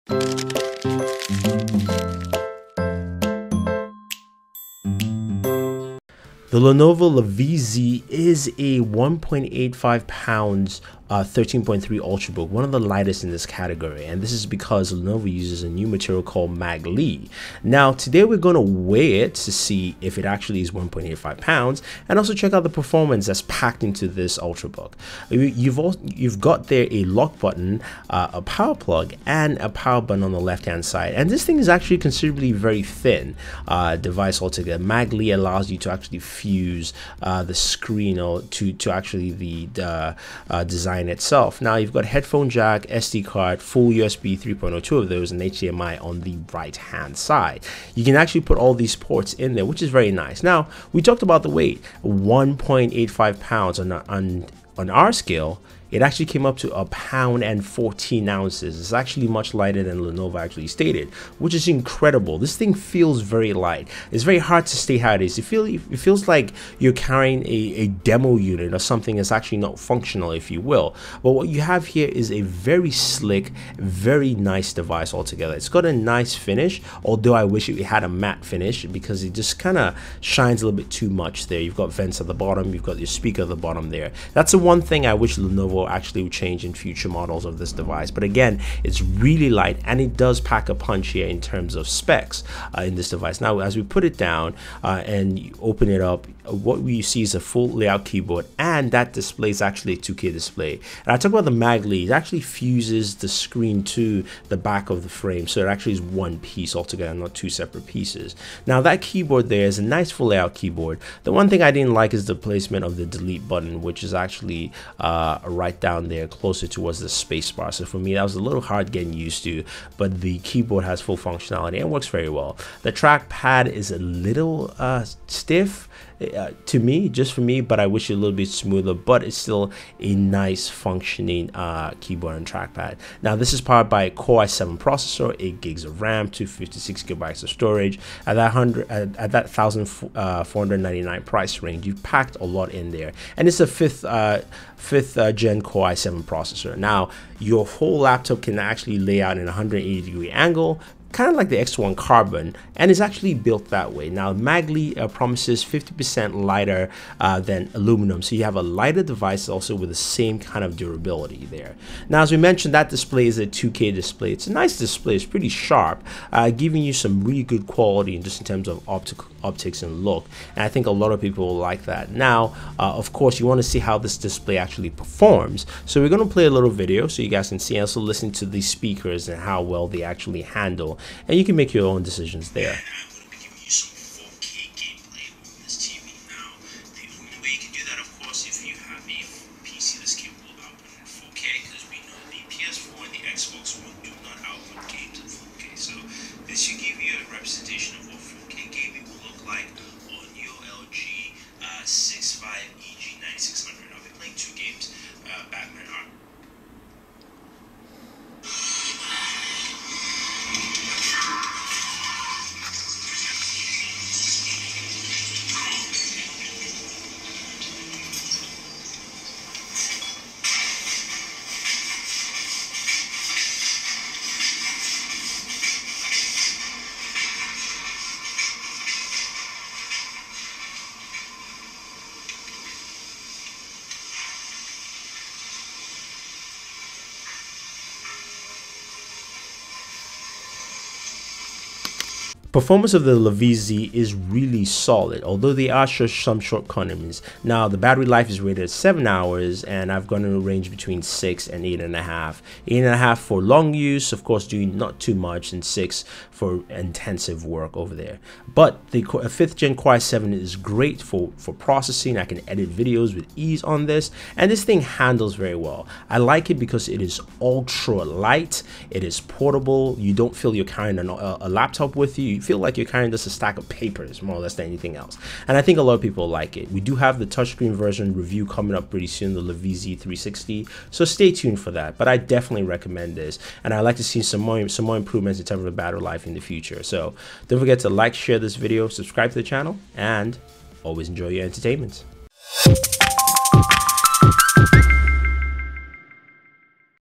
The Lenovo LaVie Z is a 1.85 pounds 13.3 Ultrabook, one of the lightest in this category, and this is because Lenovo uses a new material called Mag-Li. Now today we're going to weigh it to see if it actually is 1.85 pounds, and also check out the performance that's packed into this Ultrabook. You've got there a lock button, a power plug, and a power button on the left hand side, and this thing is actually considerably very thin device altogether. Mag-Li allows you to actually fuse the screen or to actually the design itself. Now you've got headphone jack, SD card, full USB 3.0, two of those, and HDMI on the right hand side. You can actually put all these ports in there, which is very nice. Now we talked about the weight, 1.85 pounds on our scale. It actually came up to 1 pound and 14 ounces. It's actually much lighter than Lenovo actually stated, which is incredible. This thing feels very light. It's very hard to state how it is. It feels like you're carrying a demo unit or something that's actually not functional, if you will. But what you have here is a very slick, very nice device altogether. It's got a nice finish, although I wish it had a matte finish because it just kind of shines a little bit too much there. You've got vents at the bottom, you've got your speaker at the bottom there. That's the one thing I wish Lenovo actually would change in future models of this device. But again, it's really light and it does pack a punch here in terms of specs in this device. Now as we put it down and you open it up, what we see is a full layout keyboard, and that display is actually a 2K display. And I talk about the Mag-Li, it actually fuses the screen to the back of the frame, so it actually is one piece altogether, not two separate pieces. Now that keyboard there is a nice full layout keyboard. The one thing I didn't like is the placement of the delete button, which is actually right down there closer towards the space bar. So for me that was a little hard getting used to, but the keyboard has full functionality and works very well. The trackpad is a little stiff to me, just for me, but I wish it a little bit smoother, but it's still a nice functioning keyboard and trackpad. Now this is powered by a Core i7 processor, 8 gigs of RAM, 256 gigabytes of storage. At that $1,499 price range, you've packed a lot in there, and it's a fifth gen Core i7 processor. Now your whole laptop can actually lay out in a 180-degree angle, kind of like the X1 Carbon, and is actually built that way. Now Mag-Li promises 50% lighter than aluminum, so you have a lighter device also with the same kind of durability there. Now as we mentioned, that display is a 2K display. It's a nice display, it's pretty sharp, giving you some really good quality just in terms of optics and look, and I think a lot of people will like that. Now of course you want to see how this display actually performs, so we're going to play a little video so you guys can see and also listen to the speakers and how well they actually handle, and you can make your own decisions there. I'm going to be giving you some 4K gameplay on this TV. Now, the only way you can do that, of course, if you have a PC that's capable of outputting 4K, because we know the PS4 and the Xbox One do not output games in 4K. So this should give you a representation of what 4K gaming will look like on your LG 65EG9600. I'll be playing two games, Batman Arkham. Performance of the LaVie Z is really solid, although there are some shortcomings. Now the battery life is rated at 7 hours, and I've gone in a range between 6 and 8.5. 8.5 for long use, of course doing not too much, and 6 for intensive work over there. But the 5th gen Core i7 is great for processing. I can edit videos with ease on this, and this thing handles very well. I like it because it is ultra light, it is portable, you don't feel you're carrying a laptop with you. You feel like you're carrying just a stack of papers more or less than anything else, and I think a lot of people like it. We do have the touchscreen version review coming up pretty soon, the LaVie Z360, so stay tuned for that. But I definitely recommend this, and I'd like to see some more improvements in terms of battery life in the future. So don't forget to like, share this video, subscribe to the channel, and always enjoy your entertainment.